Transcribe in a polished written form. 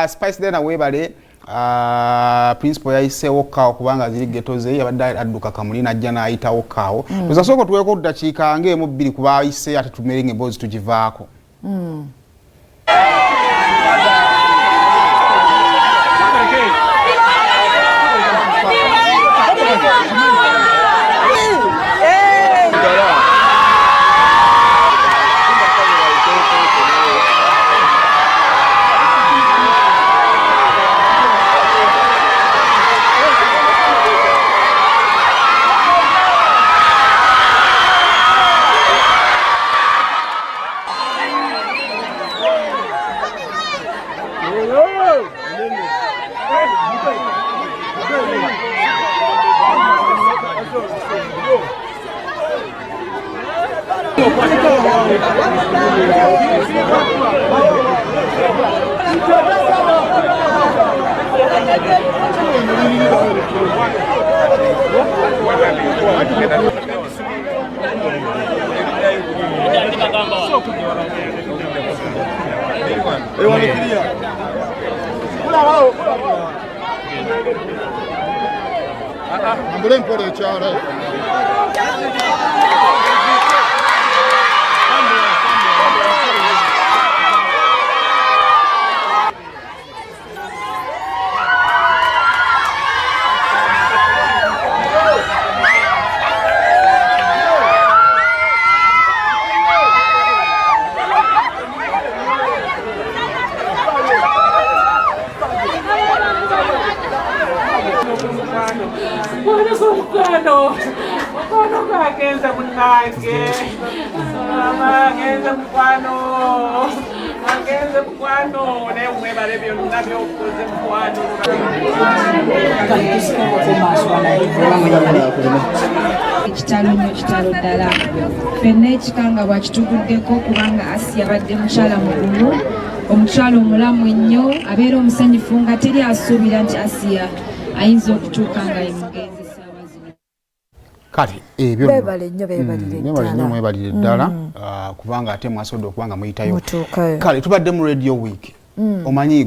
Spice then webale principal yaise okao kubanga ziri geto ze yabadde adduka kamulina ajja n'ayita okao tuzasoko tuweko dakiika ng'emu bbiri kuba ayise ate tumeringa emboozi tugivaako. Kitalo ddala fenna ekikanga bwakituguddeko kubanga Asiya badde mukyala mukulu omukyala omulamu ennyo abeera omusanyufu nga teri asuubira nti Asiya ayinza okutuuka nga ye mugenzi ssaawa zino. Kati ebyo beebale nnyo mwebalire ddala kubanga ate mwasobodde okubanga muyitayo. Kale tubadde mu Radio Week omanyi